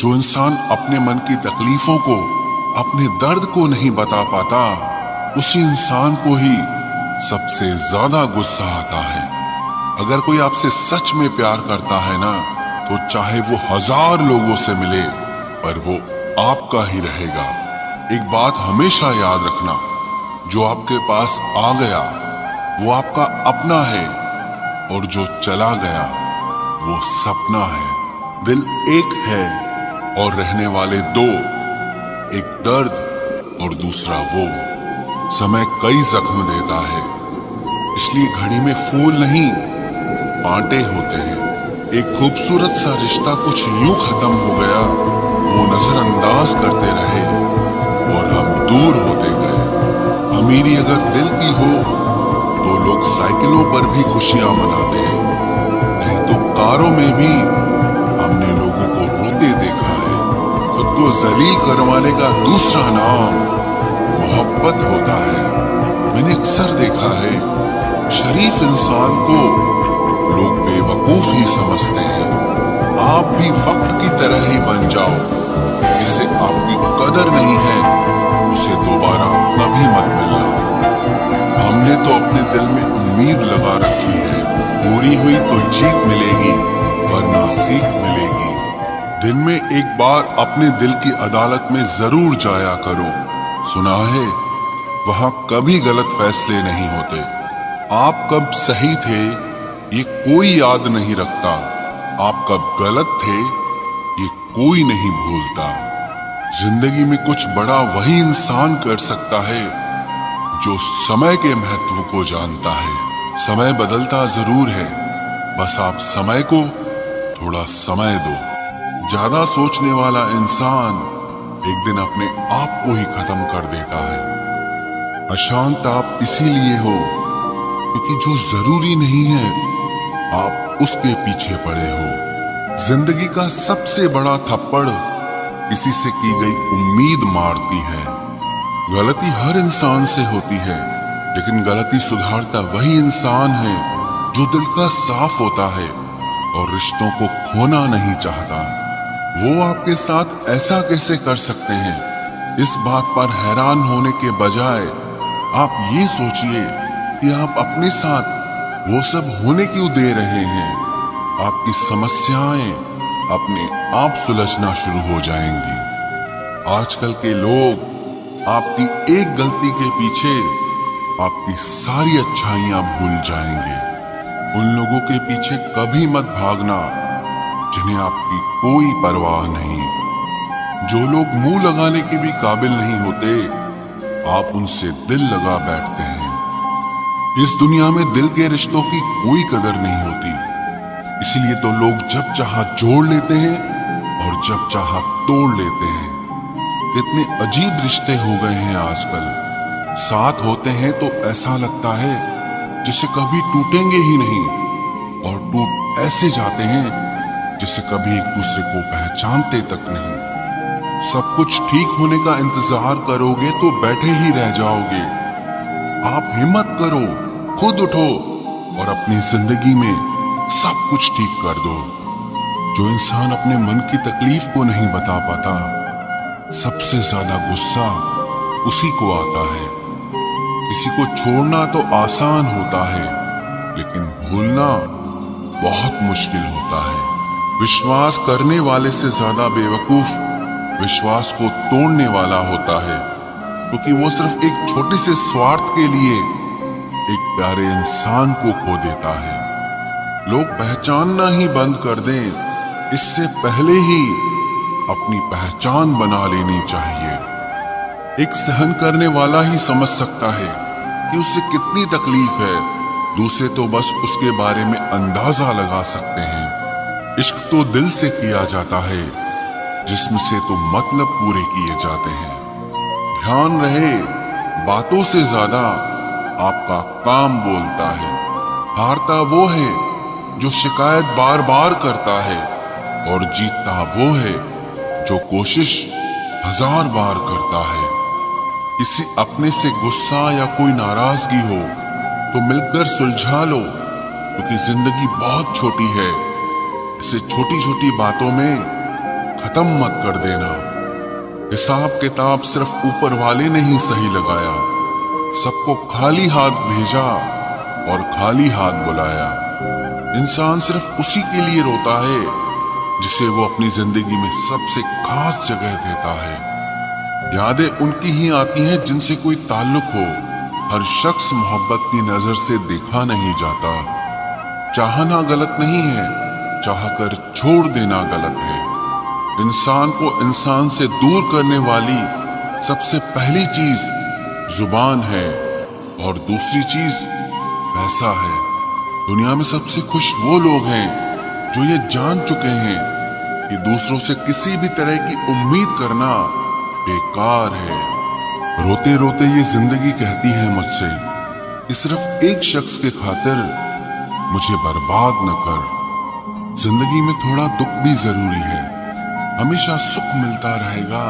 जो इंसान अपने मन की तकलीफों को, अपने दर्द को नहीं बता पाता, उसी इंसान को ही सबसे ज्यादा गुस्सा आता है। अगर कोई आपसे सच में प्यार करता है ना, तो चाहे वो 1000 लोगों से मिले, पर वो आपका ही रहेगा। एक बात हमेशा याद रखना, जो आपके पास आ गया वो आपका अपना है, और जो चला गया वो सपना है। दिल एक है और रहने वाले 2, एक दर्द और दूसरा वो। समय कई जख्म देता है, इसलिए घड़ी में फूल नहीं कांटे होते हैं। एक खूबसूरत सा रिश्ता कुछ यूं खत्म हो गया, वो नजरअंदाज करते रहे और हम दूर होते गए। अमीरी अगर दिल की हो तो लोग साइकिलों पर भी खुशियां मनाते हैं, नहीं तो कारों में भी हमने लोगों को रोते देखा है। खुद को जलील करवाने का दूसरा नाम मोहब्बत होता है। मैंने अक्सर देखा है, शरीफ इंसान को लोग बेवकूफ ही समझते हैं। आप भी वक्त की तरह ही बन जाओ, जिसे आपकी कदर नहीं है उसे दोबारा कभी मत मिलना। हमने तो अपने दिल में उम्मीद लगा रखी है, पूरी हुई तो जीत मिलेगी वरना सीख मिलेगी। दिन में एक बार अपने दिल की अदालत में जरूर जाया करो। सुना है वहां कभी गलत फैसले नहीं होते। आप कब सही थे ये कोई याद नहीं रखता, आप कब गलत थे ये कोई नहीं भूलता। जिंदगी में कुछ बड़ा वही इंसान कर सकता है जो समय के महत्व को जानता है। समय बदलता जरूर है, बस आप समय को थोड़ा समय दो। ज्यादा सोचने वाला इंसान एक दिन अपने आप को ही खत्म कर देता है। अशांत आप इसीलिए हो क्योंकि जो जरूरी नहीं है आप उसके पीछे पड़े हो। जिंदगी का सबसे बड़ा थप्पड़ किसी से की गई उम्मीद मारती है। गलती हर इंसान से होती है, लेकिन गलती सुधारता वही इंसान है जो दिल का साफ होता है और रिश्तों को खोना नहीं चाहता। वो आपके साथ ऐसा कैसे कर सकते हैं, इस बात पर हैरान होने के बजाय आप ये सोचिए कि आप अपने साथ वो सब होने क्यों दे रहे हैं। आपकी समस्याएं अपने आप सुलझना शुरू हो जाएंगी। आजकल के लोग आपकी एक गलती के पीछे आपकी सारी अच्छाइयां भूल जाएंगे। उन लोगों के पीछे कभी मत भागना जिन्हें आपकी कोई परवाह नहीं। जो लोग मुंह लगाने के भी काबिल नहीं होते, आप उनसे दिल लगा बैठते हैं। इस दुनिया में दिल के रिश्तों की कोई कदर नहीं होती, इसीलिए तो लोग जब चाहा जोड़ लेते हैं और जब चाहा तोड़ लेते हैं। कितने अजीब रिश्ते हो गए हैं आजकल। साथ होते हैं तो ऐसा लगता है जिसे कभी टूटेंगे ही नहीं, और टूट ऐसे जाते हैं जिसे कभी एक दूसरे को पहचानते तक नहीं। सब कुछ ठीक होने का इंतजार करोगे तो बैठे ही रह जाओगे। आप हिम्मत करो, खुद उठो और अपनी जिंदगी में सब कुछ ठीक कर दो। जो इंसान अपने मन की तकलीफ को नहीं बता पाता, सबसे ज्यादा गुस्सा उसी को आता है। किसी को छोड़ना तो आसान होता है, लेकिन भूलना बहुत मुश्किल होता है। विश्वास करने वाले से ज्यादा बेवकूफ विश्वास को तोड़ने वाला होता है, क्योंकि वो सिर्फ एक छोटे से स्वार्थ के लिए एक प्यारे इंसान को खो देता है। लोग पहचानना ही बंद कर दें, इससे पहले ही अपनी पहचान बना लेनी चाहिए। एक सहन करने वाला ही समझ सकता है कि उससे कितनी तकलीफ है, दूसरे तो बस उसके बारे में अंदाजा लगा सकते हैं। इश्क तो दिल से किया जाता है, जिस्म से तो मतलब पूरे किए जाते हैं। ध्यान रहे, बातों से ज्यादा आपका काम बोलता है। हारता वो है जो शिकायत बार बार करता है, और जीतता वो है जो कोशिश 1000 बार करता है। किसी अपने से गुस्सा या कोई नाराजगी हो तो मिलकर सुलझा लो, क्योंकि जिंदगी बहुत छोटी है। इसे छोटी छोटी बातों में खत्म मत कर देना। हिसाब किताब सिर्फ ऊपर वाले ने ही सही लगाया। सबको खाली हाथ भेजा और खाली हाथ बुलाया। इंसान सिर्फ उसी के लिए रोता है जिसे वो अपनी जिंदगी में सबसे खास जगह देता है। यादें उनकी ही आती हैं जिनसे कोई ताल्लुक हो। हर शख्स मोहब्बत की नजर से देखा नहीं जाता। चाहना गलत नहीं है, चाहकर छोड़ देना गलत है। इंसान को इंसान से दूर करने वाली सबसे पहली चीज जुबान है और दूसरी चीज पैसा है। दुनिया में सबसे खुश वो लोग हैं जो ये जान चुके हैं कि दूसरों से किसी भी तरह की उम्मीद करना बेकार है। रोते रोते ये जिंदगी कहती है मुझसे कि सिर्फ एक शख्स के खातिर मुझे बर्बाद न कर। जिंदगी में थोड़ा दुख भी जरूरी है। हमेशा सुख मिलता रहेगा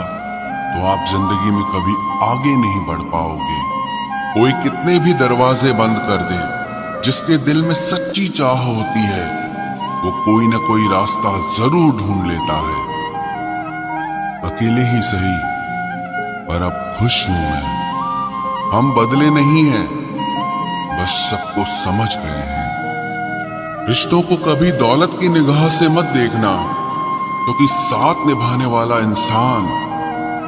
तो आप जिंदगी में कभी आगे नहीं बढ़ पाओगे। कोई कितने भी दरवाजे बंद कर दे, जिसके दिल में सच्ची चाह होती है वो कोई ना कोई रास्ता जरूर ढूंढ लेता है। अकेले ही सही पर अब खुश हूं मैं। हम बदले नहीं हैं, बस सबको समझ गए हैं। रिश्तों को कभी दौलत की निगाह से मत देखना, क्योंकि साथ निभाने वाला इंसान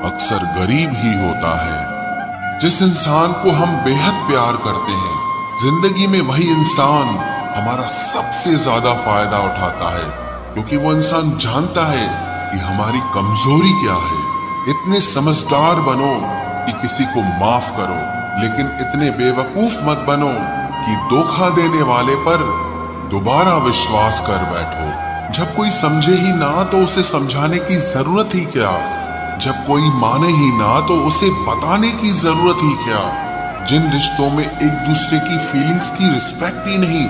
अक्सर गरीब ही होता है। जिस इंसान को हम बेहद प्यार करते हैं, जिंदगी में वही इंसान हमारा सबसे ज्यादा फायदा उठाता है, क्योंकि वो इंसान जानता है कि हमारी कमजोरी क्या है। इतने समझदार बनो कि किसी को माफ करो, लेकिन इतने बेवकूफ मत बनो कि धोखा देने वाले पर दोबारा विश्वास कर बैठो। जब कोई समझे ही ना तो उसे समझाने की जरूरत ही क्या। जब कोई माने ही ना तो उसे बताने की जरूरत ही क्या। जिन रिश्तों में एक दूसरे की फीलिंग्स की रिस्पेक्ट ही नहीं,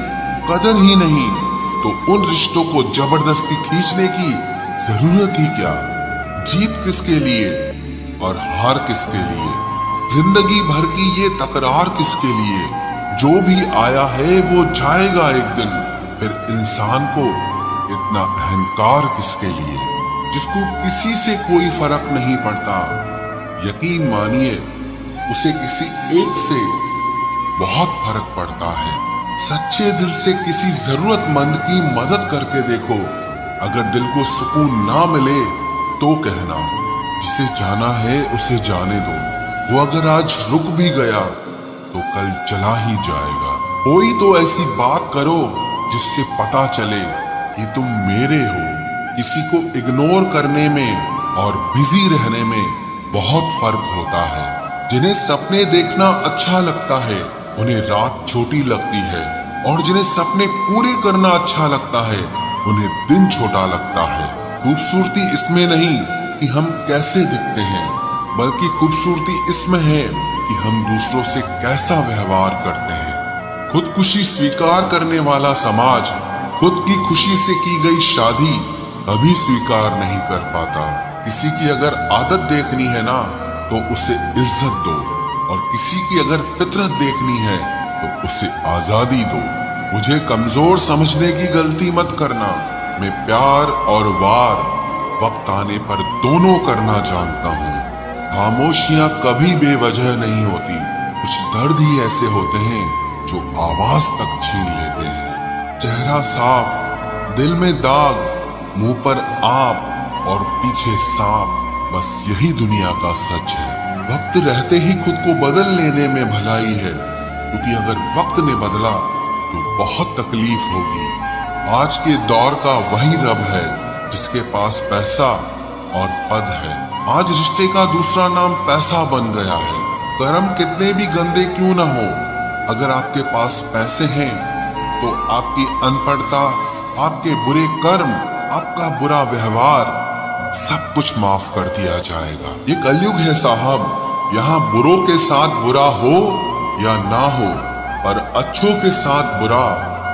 कदर ही नहीं, तो उन रिश्तों को जबरदस्ती खींचने की जरूरत ही क्या। जीत किसके लिए और हार किसके लिए। जिंदगी भर की ये तकरार किसके लिए। जो भी आया है वो जाएगा एक दिन। फिर इंसान को इतना अहंकार किसके लिए, जिसको किसी से कोई फर्क नहीं पड़ता। यकीन मानिए उसे किसी एक से बहुत फर्क पड़ता है। सच्चे दिल से किसी जरूरतमंद की मदद करके देखो। अगर दिल को सुकून ना मिले तो कहना, जिसे जाना है उसे जाने दो। वो अगर आज रुक भी गया तो कल चला ही जाएगा। कोई तो ऐसी बात करो जिससे पता चले कि तुम मेरे हो। किसी को इग्नोर करने में और बिजी रहने में बहुत फर्क होता है। जिन्हें सपने देखना अच्छा लगता है उन्हें रात छोटी लगती है, और जिन्हें सपने पूरे करना अच्छा लगता है उन्हें दिन छोटा लगता है। खूबसूरती इसमें नहीं कि हम कैसे दिखते हैं, बल्कि खूबसूरती इसमें है कि हम दूसरों से कैसा व्यवहार करते हैं। खुदकुशी स्वीकार करने वाला समाज खुद की खुशी से की गई शादी कभी स्वीकार नहीं कर पाता। किसी की अगर आदत देखनी है ना तो उसे इज्जत दो, और किसी की अगर फितरत देखनी है तो उसे आजादी दो। मुझे कमजोर समझने की गलती मत करना। मैं प्यार और वार वक्त आने पर दोनों करना जानता हूँ। खामोशियां कभी बेवजह नहीं होती। कुछ दर्द ही ऐसे होते हैं जो आवाज तक छीन लेते हैं। चेहरा साफ, दिल में दाग, मुंह पर आप और पीछे सांप, बस यही दुनिया का सच है। वक्त रहते ही खुद को बदल लेने में भलाई है, क्योंकि अगर वक्त ने बदला तो बहुत तकलीफ होगी। आज के दौर का वही रब है जिसके पास पैसा और पद है। आज रिश्ते का दूसरा नाम पैसा बन गया है। कर्म कितने भी गंदे क्यों ना हो, अगर आपके पास पैसे हैं तो आपकी अनपढ़ता, आपके बुरे कर्म, आपका बुरा व्यवहार सब कुछ माफ कर दिया जाएगा। ये कलयुग है साहब। यहाँ बुरों के साथ बुरा हो या ना हो, पर अच्छों के साथ बुरा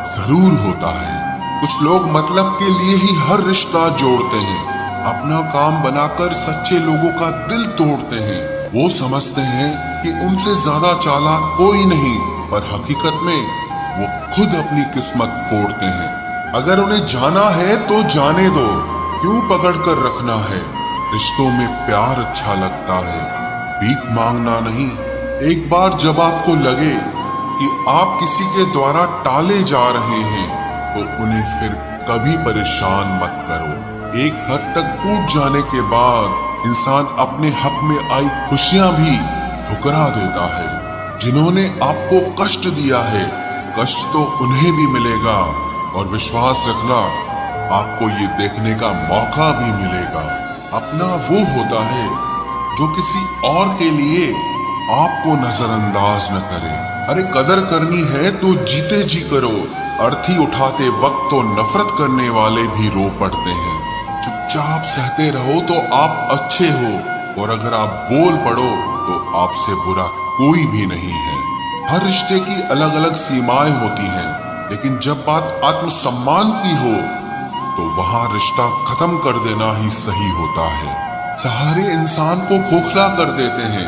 जरूर होता है। कुछ लोग मतलब के लिए ही हर रिश्ता जोड़ते हैं, अपना काम बनाकर सच्चे लोगों का दिल तोड़ते हैं। वो समझते हैं कि उनसे ज्यादा चालाक कोई नहीं, पर हकीकत में वो खुद अपनी किस्मत फोड़ते हैं। अगर उन्हें जाना है तो जाने दो, क्यों पकड़ कर रखना है? रिश्तों में प्यार अच्छा लगता है, भीख मांगना नहीं। एक बार जब आपको लगे कि आप किसी के द्वारा टाले जा रहे हैं तो उन्हें फिर कभी परेशान मत करो। एक हद तक टूट जाने के बाद इंसान अपने हक में आई खुशियां भी ठुकरा देता है। जिन्होंने आपको कष्ट दिया है, कष्ट तो उन्हें भी मिलेगा, और विश्वास रखना, आपको ये देखने का मौका भी मिलेगा। अपना वो होता है जो किसी और के लिए आपको नजरअंदाज न करे। अरे कदर करनी है तो जीते जी करो। अर्थी उठाते वक्त तो नफरत करने वाले भी रो पड़ते हैं। चुपचाप सहते रहो तो आप अच्छे हो, और अगर आप बोल पड़ो तो आपसे बुरा कोई भी नहीं है। हर रिश्ते की अलग अलग सीमाएं होती हैं, लेकिन जब बात आत्मसम्मान की हो तो वहां रिश्ता खत्म कर देना ही सही होता है। सहारे इंसान को खोखला कर देते हैं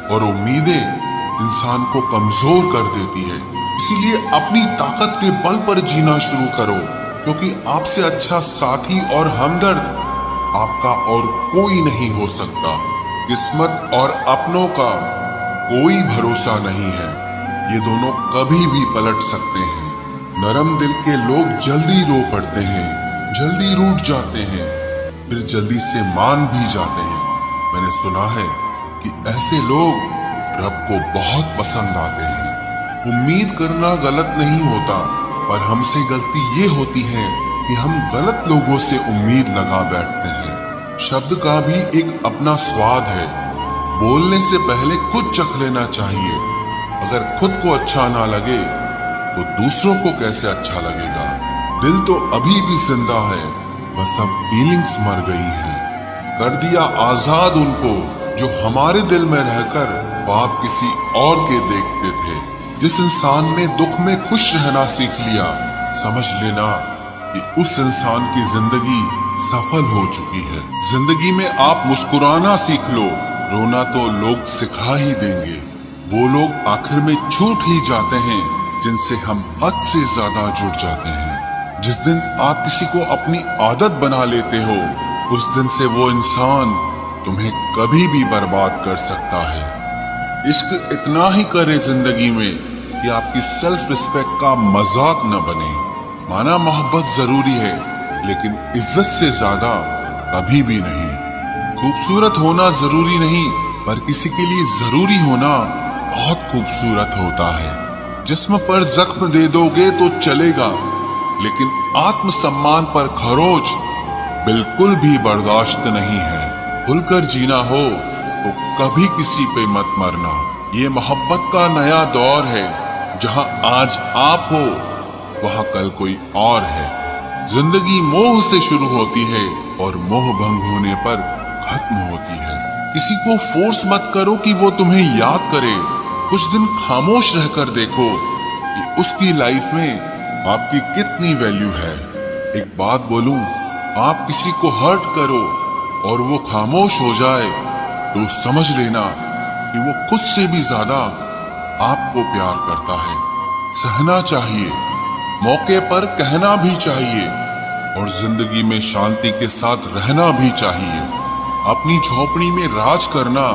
और उम्मीदें इंसान को कमजोर कर देती है। इसीलिए अपनी ताकत के बल पर जीना शुरू करो, क्योंकि आपसे अच्छा साथी और हमदर्द आपका और कोई नहीं हो सकता। किस्मत और अपनों का कोई भरोसा नहीं है, ये दोनों कभी भी पलट सकते हैं। नरम दिल के लोग जल्दी रो पड़ते हैं, जल्दी रूठ जाते हैं, फिर जल्दी से मान भी जाते हैं। मैंने सुना है कि ऐसे लोग रब को बहुत पसंद आते हैं। उम्मीद करना गलत नहीं होता, पर हमसे गलती ये होती है कि हम गलत लोगों से उम्मीद लगा बैठते हैं। शब्द का भी एक अपना स्वाद है, बोलने से पहले खुद चख लेना चाहिए। अगर खुद को अच्छा ना लगे तो दूसरों को कैसे अच्छा लगेगा? दिल तो अभी भी जिंदा है, बस अब फीलिंग्स मर गई हैं। कर दिया आजाद उनको जो हमारे दिल में रहकर ख्वाब किसी और के देखते थे। जिस इंसान ने दुख में खुश रहना सीख लिया, समझ लेना कि उस इंसान की जिंदगी सफल हो चुकी है। जिंदगी में आप मुस्कुराना सीख लो, रोना तो लोग सिखा ही देंगे। वो लोग आखिर में छूट ही जाते हैं जिनसे हम हद से ज्यादा जुड़ जाते हैं। जिस दिन आप किसी को अपनी आदत बना लेते हो, उस दिन से वो इंसान तुम्हें कभी भी बर्बाद कर सकता है। इश्क इतना ही करे जिंदगी में कि आपकी सेल्फ रिस्पेक्ट का मजाक न बने। माना मोहब्बत जरूरी है, लेकिन इज्जत से ज्यादा कभी भी नहीं। खूबसूरत होना जरूरी नहीं, पर किसी के लिए जरूरी होना बहुत खूबसूरत होता है। जिस्म पर जख्म दे दोगे तो चलेगा, लेकिन आत्मसम्मान पर खरोच बिल्कुल भी बर्दाश्त नहीं है। खुलकर जीना हो तो कभी किसी पे मत मरना। ये मोहब्बत का नया दौर है, जहां आज आप हो वहां कल कोई और है। जिंदगी मोह से शुरू होती है और मोह भंग होने पर खत्म होती है। किसी को फोर्स मत करो कि वो तुम्हें याद करे। कुछ दिन खामोश रहकर देखो कि उसकी लाइफ में आपकी कितनी वैल्यू है। एक बात बोलूं, आप किसी को हर्ट करो और वो खामोश हो जाए तो समझ लेना कि वो खुद से भी ज्यादा आपको प्यार करता है। सहना चाहिए, मौके पर कहना भी चाहिए, और जिंदगी में शांति के साथ रहना भी चाहिए। अपनी झोपड़ी में राज करना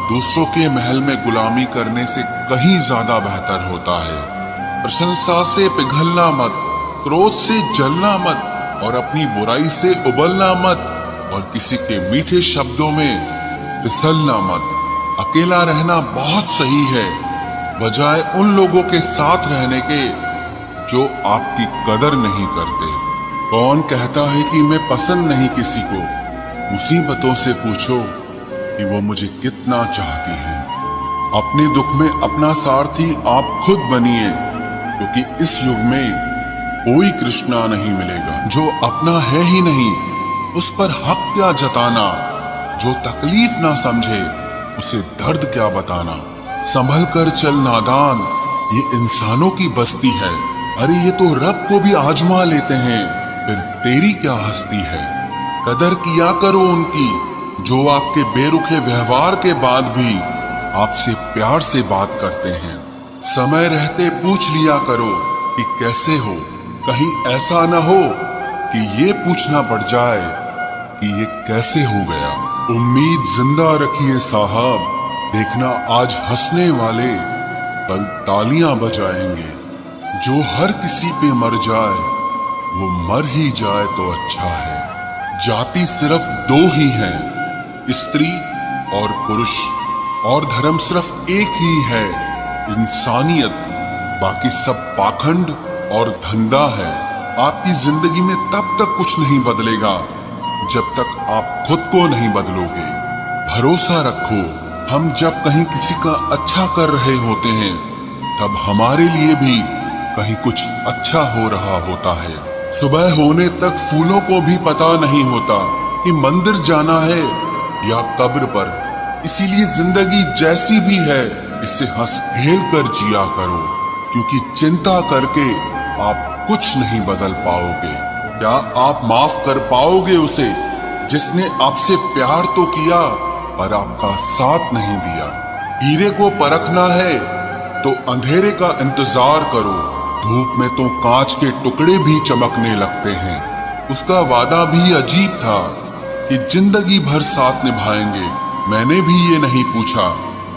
दूसरों के महल में गुलामी करने से कहीं ज्यादा बेहतर होता है। प्रशंसा से पिघलना मत, क्रोध से जलना मत, और अपनी बुराई से उबलना मत, और किसी के मीठे शब्दों में फिसलना मत। अकेला रहना बहुत सही है, बजाय उन लोगों के साथ रहने के जो आपकी कदर नहीं करते। कौन कहता है कि मैं पसंद नहीं किसी को? मुसीबतों से पूछो कि वो मुझे कितना चाहती है। अपने दुख में अपना सारथी आप खुद बनिए, क्योंकि इस युग में कोई कृष्णा नहीं मिलेगा। जो अपना है ही नहीं, उस पर हक क्या जताना? जो तकलीफ ना समझे, उसे दर्द क्या बताना? संभल कर चल नादान, ये इंसानों की बस्ती है। अरे ये तो रब को भी आजमा लेते हैं, फिर तेरी क्या हस्ती है? कदर किया करो उनकी जो आपके बेरुखे व्यवहार के बाद भी आपसे प्यार से बात करते हैं। समय रहते पूछ लिया करो कि कैसे हो। कहीं ऐसा न हो कि ये पूछना पड़ जाए कि ये कैसे हो गया। उम्मीद जिंदा रखिए साहब, देखना आज हंसने वाले कल तालियां बजाएंगे। जो हर किसी पे मर जाए वो मर ही जाए तो अच्छा है। जाति सिर्फ दो ही हैं, स्त्री और पुरुष, और धर्म सिर्फ एक ही है, इंसानियत। बाकी सब पाखंड और धंधा है। आपकी जिंदगी में तब तक कुछ नहीं बदलेगा जब तक आप खुद को नहीं बदलोगे। भरोसा रखो, हम जब कहीं किसी का अच्छा कर रहे होते हैं तब हमारे लिए भी कहीं कुछ अच्छा हो रहा होता है। सुबह होने तक फूलों को भी पता नहीं होता कि मंदिर जाना है या कब्र पर। इसीलिए जिंदगी जैसी भी है इसे हंस खेल कर जिया करो, क्योंकि चिंता करके आप कुछ नहीं बदल पाओगे। क्या आप माफ कर पाओगे उसे जिसने आपसे प्यार तो किया पर आपका साथ नहीं दिया? हीरे को परखना है तो अंधेरे का इंतजार करो। धूप में तो कांच के टुकड़े भी चमकने लगते हैं। उसका वादा भी अजीब था कि जिंदगी भर साथ निभाएंगे। मैंने भी ये नहीं पूछा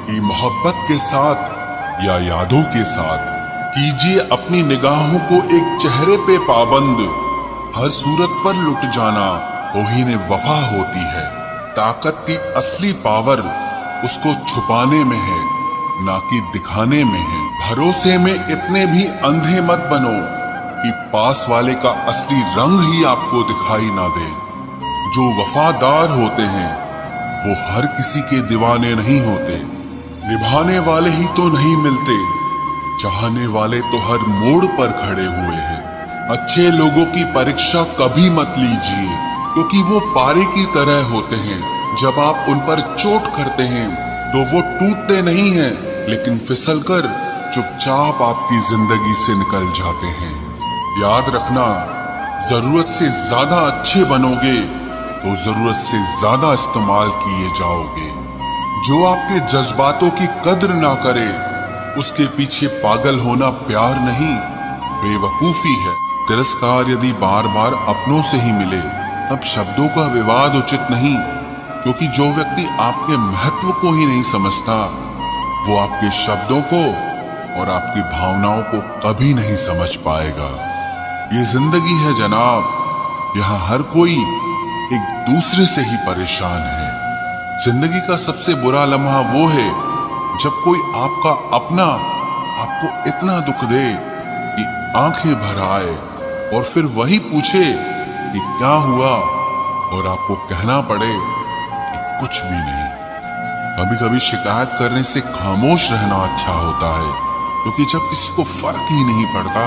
कि मोहब्बत के साथ या यादों के साथ। कीजिए अपनी निगाहों को एक चेहरे पे पाबंद, हर सूरत पर लुट जाना तौहीन वफा होती है। ताकत की असली पावर उसको छुपाने में है, ना कि दिखाने में है। भरोसे में इतने भी अंधे मत बनो कि पास वाले का असली रंग ही आपको दिखाई ना दे। जो वफादार होते हैं वो हर किसी के दीवाने नहीं होते। निभाने वाले ही तो नहीं मिलते, चाहने वाले तो हर मोड़ पर खड़े हुए हैं। अच्छे लोगों की परीक्षा कभी मत लीजिए, क्योंकि वो पारे की तरह होते हैं। जब आप उन पर चोट करते हैं तो वो टूटते नहीं हैं, लेकिन फिसलकर चुपचाप आपकी जिंदगी से निकल जाते हैं। याद रखना, जरूरत से ज्यादा अच्छे बनोगे तो जरूरत से ज्यादा इस्तेमाल किए जाओगे। जो आपके जज्बातों की कद्र ना करे उसके पीछे पागल होना प्यार नहीं, बेवकूफी है। तिरस्कार यदि बार बार अपनों से ही मिले तब शब्दों का विवाद उचित नहीं, क्योंकि जो व्यक्ति आपके महत्व को ही नहीं समझता वो आपके शब्दों को और आपकी भावनाओं को कभी नहीं समझ पाएगा। ये जिंदगी है जनाब, यहाँ हर कोई एक दूसरे से ही परेशान है। जिंदगी का सबसे बुरा लम्हा वो है जब कोई आपका अपना आपको इतना दुख दे कि आंखें भर आए और फिर वही पूछे कि क्या हुआ और आपको कहना पड़े कि कुछ भी नहीं। कभी कभी शिकायत करने से खामोश रहना अच्छा होता है, क्योंकि जब किसी को फर्क ही नहीं पड़ता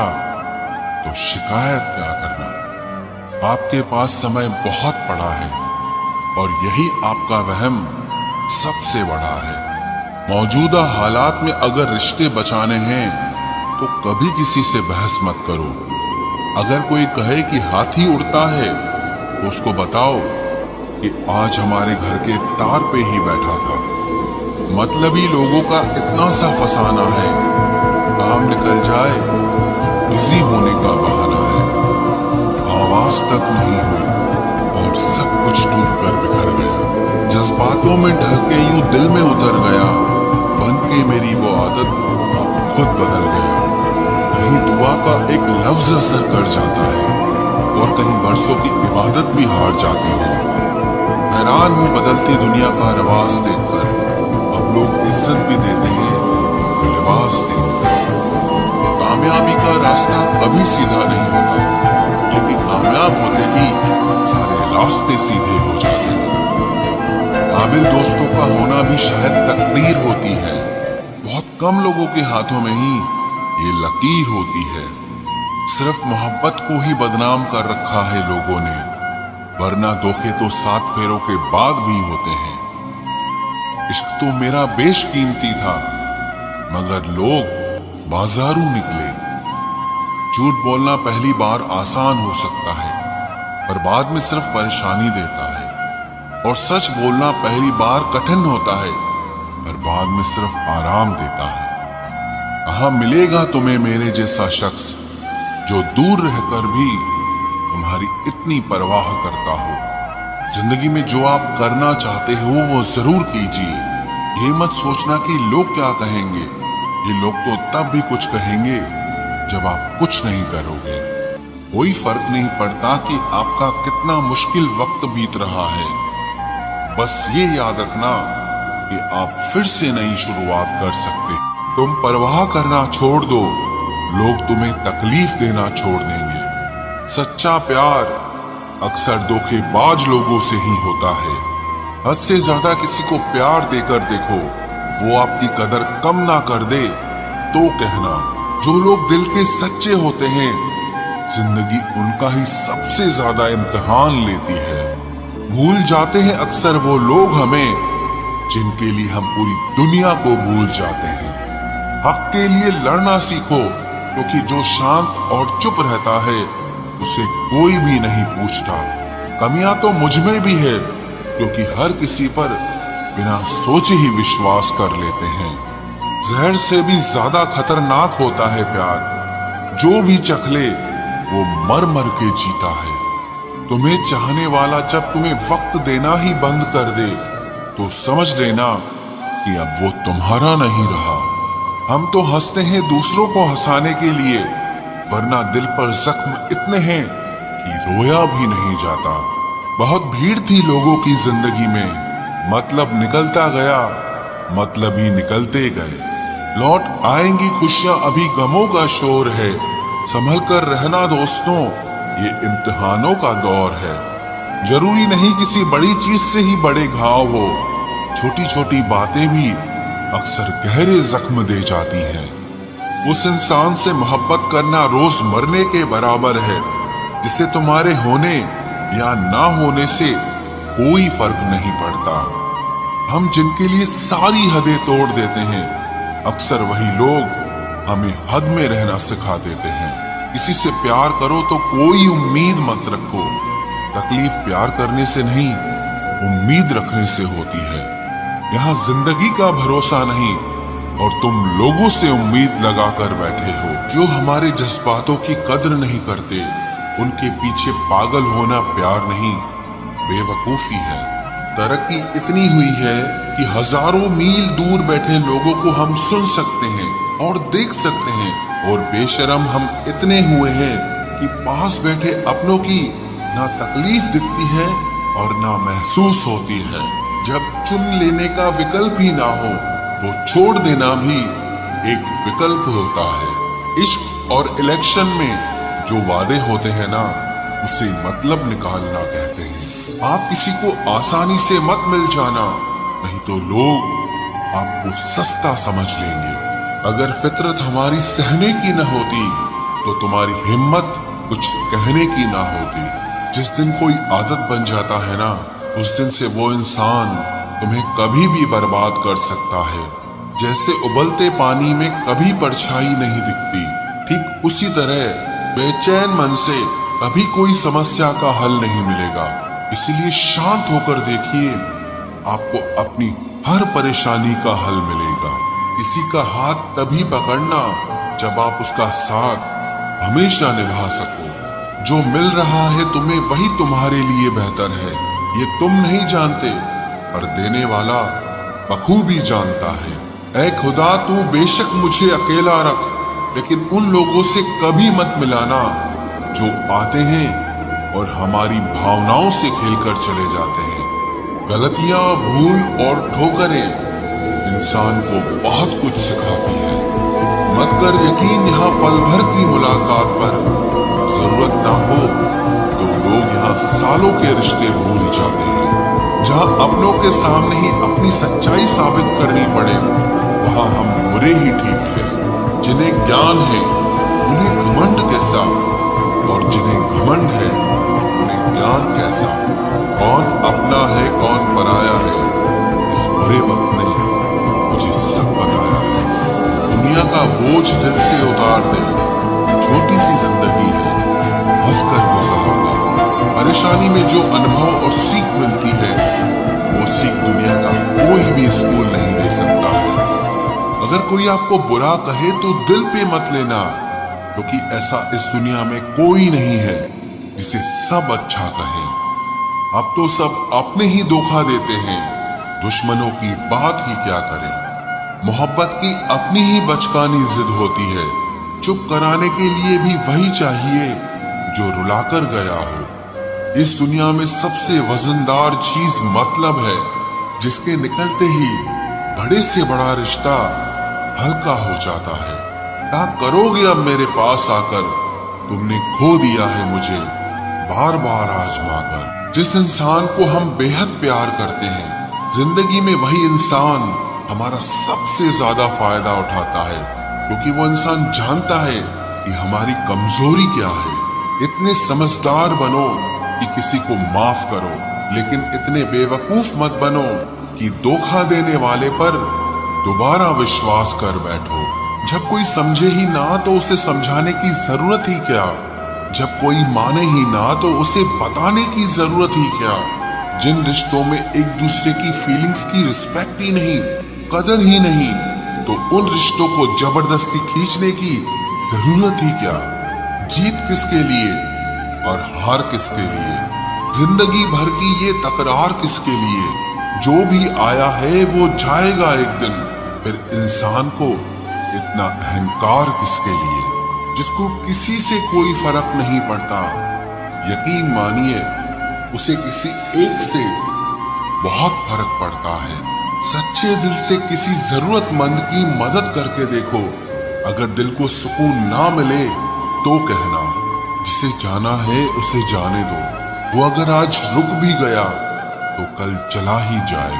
तो शिकायत क्या करना। आपके पास समय बहुत पड़ा है और यही आपका वहम सबसे बड़ा है। मौजूदा हालात में अगर रिश्ते बचाने हैं तो कभी किसी से बहस मत करो। अगर कोई कहे कि हाथी उड़ता है तो उसको बताओ कि आज हमारे घर के तार पे ही बैठा था। मतलबी लोगों का इतना सा फसाना है, काम निकल जाए बिजी होने का बहाना है। आवाज तक नहीं हुई और सब कुछ टूट कर बिखर गया। जज्बातों में ढल के यूं दिल में उतर गया, बन के मेरी वो आदत अब खुद बदल गया। कहीं दुआ का एक लफ्ज असर कर जाता है और कहीं बरसों की इबादत भी हार जाती है। हैरान हूं बदलती दुनिया का रवाज देखकर, अब लोग इज्जत भी देते हैं लिबास देखकर। कामयाबी का रास्ता कभी सीधा नहीं होता, लेकिन कामयाब होते ही सारे रास्ते सीधे हो जाते हैं। काबिल दोस्तों का होना भी शायद तकदीर होती है। बहुत कम लोगों के हाथों में ही ये लकीर होती है। सिर्फ मोहब्बत को ही बदनाम कर रखा है लोगों ने, वरना धोखे तो 7 फेरों के बाद भी होते हैं। इश्क तो मेरा बेशकीमती था, मगर लोग बाजारू निकले। झूठ बोलना पहली बार आसान हो सकता है, पर बाद में सिर्फ परेशानी देता है। और सच बोलना पहली बार कठिन होता है, पर बाद में सिर्फ आराम देता है। कहाँ मिलेगा तुम्हें मेरे जैसा शख्स जो दूर रहकर भी तुम्हारी इतनी परवाह करता हो। जिंदगी में जो आप करना चाहते हो वो जरूर कीजिए। ये मत सोचना कि लोग क्या कहेंगे। ये लोग तो तब भी कुछ कहेंगे जब आप कुछ नहीं करोगे। कोई फर्क नहीं पड़ता कि आपका कितना मुश्किल वक्त बीत रहा है। बस ये याद रखना कि आप फिर से नई शुरुआत कर सकते। तुम परवाह करना छोड़ दो, लोग तुम्हें तकलीफ देना छोड़ देंगे। सच्चा प्यार अक्सर धोखेबाज लोगों से ही होता है। हद से ज्यादा किसी को प्यार देकर देखो, वो आपकी कदर कम ना कर दे तो कहना। जो लोग दिल के सच्चे होते हैं, जिंदगी उनका ही सबसे ज्यादा इम्तिहान लेती है। भूल जाते हैं अक्सर वो लोग हमें जिनके लिए हम पूरी दुनिया को भूल जाते हैं। हक के लिए लड़ना सीखो, क्योंकि जो शांत और चुप रहता है उसे कोई भी नहीं पूछता। कमियां तो मुझ में भी है, क्योंकि हर किसी पर बिना सोचे ही विश्वास कर लेते हैं। जहर से भी ज्यादा खतरनाक होता है प्यार। जो भी चख ले वो मर मर के जीता है। तुम्हें चाहने वाला जब तुम्हें वक्त देना ही बंद कर दे तो समझ लेना कि अब वो तुम्हारा नहीं रहा। हम तो हंसते हैं दूसरों को हंसाने के लिए, वरना दिल पर जख्म इतने हैं कि रोया भी नहीं जाता। बहुत भीड़ थी लोगों की जिंदगी में, मतलब निकलता गया, मतलब ही निकलते गए। लौट आएंगी खुशियां, अभी गमों का शोर है। संभल कर रहना दोस्तों, ये इम्तिहानों का दौर है। जरूरी नहीं किसी बड़ी चीज से ही बड़े घाव हो, छोटी छोटी बातें भी अक्सर गहरे जख्म दे जाती हैं। उस इंसान से मोहब्बत करना रोज मरने के बराबर है, जिसे तुम्हारे होने या ना होने से कोई फर्क नहीं पड़ता। हम जिनके लिए सारी हदें तोड़ देते हैं, अक्सर वही लोग हमें हद में रहना सिखा देते हैं। किसी से प्यार करो तो कोई उम्मीद मत रखो। तकलीफ प्यार करने से नहीं, उम्मीद रखने से होती है। यहाँ जिंदगी का भरोसा नहीं और तुम लोगों से उम्मीद लगाकर बैठे हो। जो हमारे जज्बातों की कद्र नहीं करते, उनके पीछे पागल होना प्यार नहीं, बेवकूफी है। तरक्की इतनी हुई है कि हजारों मील दूर बैठे लोगों को हम सुन सकते हैं और देख सकते हैं, और बेशरम हम इतने हुए हैं कि पास बैठे अपनों की ना तकलीफ दिखती है और ना महसूस होती है। जब चुन लेने का विकल्प ही ना हो तो छोड़ देना भी एक विकल्प होता है। इश्क और इलेक्शन में जो वादे होते हैं ना, उसे मतलब निकालना कहते हैं। आप किसी को आसानी से मत मिल जाना, नहीं तो लोग आपको सस्ता समझ लेंगे। अगर फितरत हमारी सहने की न होती तो तुम्हारी हिम्मत कुछ कहने की ना होती। जिस दिन कोई आदत बन जाता है ना, उस दिन से वो इंसान तुम्हें कभी भी बर्बाद कर सकता है। जैसे उबलते पानी में कभी परछाई नहीं दिखती, ठीक उसी तरह बेचैन मन से कभी कोई समस्या का हल नहीं मिलेगा। इसीलिए शांत होकर देखिए, आपको अपनी हर परेशानी का हल मिलेगा। किसी का हाथ तभी पकड़ना जब आप उसका साथ हमेशा निभा सको। जो मिल रहा है तुम्हें वही तुम्हारे लिए बेहतर है। ये तुम नहीं जानते, पर देने वाला बखूबी जानता है। ऐ खुदा, तू बेशक मुझे अकेला रख, लेकिन उन लोगों से कभी मत मिलाना जो आते हैं और हमारी भावनाओं से खेलकर चले जाते हैं। गलतियां, भूल और ठोकरें इंसान को बहुत कुछ सिखाती है। मत कर यकीन यहाँ पल भर की मुलाकात पर, जरूरत ना हो तो लोग यहाँ सालों के रिश्ते भूल जाते हैं। जहाँ अपनों के सामने ही अपनी सच्चाई साबित करनी पड़े, वहाँ हम बुरे ही ठीक है। जिन्हें ज्ञान है उन्हें घमंड कैसा, और जिन्हें घमंड है उन्हें ज्ञान कैसा। कौन अपना है कौन पराया है, इस बुरे वक्त ने मुझे सब बताया है। दुनिया का बोझ दिल से उतार दे, छोटी सी जिंदगी है, हंसकर गुजार दे। परेशानी में जो अनुभव और सीख मिलती है, वो सीख दुनिया का कोई भी स्कूल नहीं दे सकता है। अगर कोई आपको बुरा कहे तो दिल पे मत लेना, क्योंकि ऐसा इस दुनिया में कोई नहीं है जिसे सब अच्छा कहे। अब तो सब अपने ही धोखा देते हैं, दुश्मनों की बात ही क्या करें। मोहब्बत की अपनी ही बचकानी जिद होती है, चुप कराने के लिए भी वही चाहिए जो रुलाकर गया हो। इस दुनिया में सबसे वजनदार चीज मतलब है, जिसके निकलते ही बड़े से बड़ा रिश्ता हल्का हो जाता है। क्या करोगे अब मेरे पास आकर, तुमने खो दिया है मुझे बार बार आजमा कर। जिस इंसान को हम बेहद प्यार करते हैं, जिंदगी में वही इंसान हमारा सबसे ज्यादा फायदा उठाता है, क्योंकि वो इंसान जानता है कि हमारी कमजोरी क्या है। इतने समझदार बनो कि किसी को माफ करो, लेकिन इतने बेवकूफ मत बनो कि धोखा देने वाले पर दोबारा विश्वास कर बैठो। जब कोई समझे ही ना तो उसे समझाने की जरूरत ही क्या, जब कोई माने ही ना तो उसे बताने की जरूरत ही क्या। जिन रिश्तों में एक दूसरे की फीलिंग्स की रिस्पेक्ट ही नहीं, कदर ही नहीं, तो उन रिश्तों को जबरदस्ती खींचने की जरूरत ही क्या। जीत किसके लिए और हार किसके लिए, जिंदगी भर की ये तकरार किसके लिए। जो भी आया है वो जाएगा एक दिन, फिर इंसान को इतना अहंकार किसके लिए, जिसको किसी से कोई फर्क नहीं पड़ता। यकीन मानिए, उसे किसी एक से बहुत फर्क पड़ता है। सच्चे दिल से किसी जरूरतमंद की मदद करके देखो, अगर दिल को सुकून ना मिले तो कहना, जिसे जाना है उसे जाने दो। वो अगर आज रुक भी गया तो कल चला ही जाए।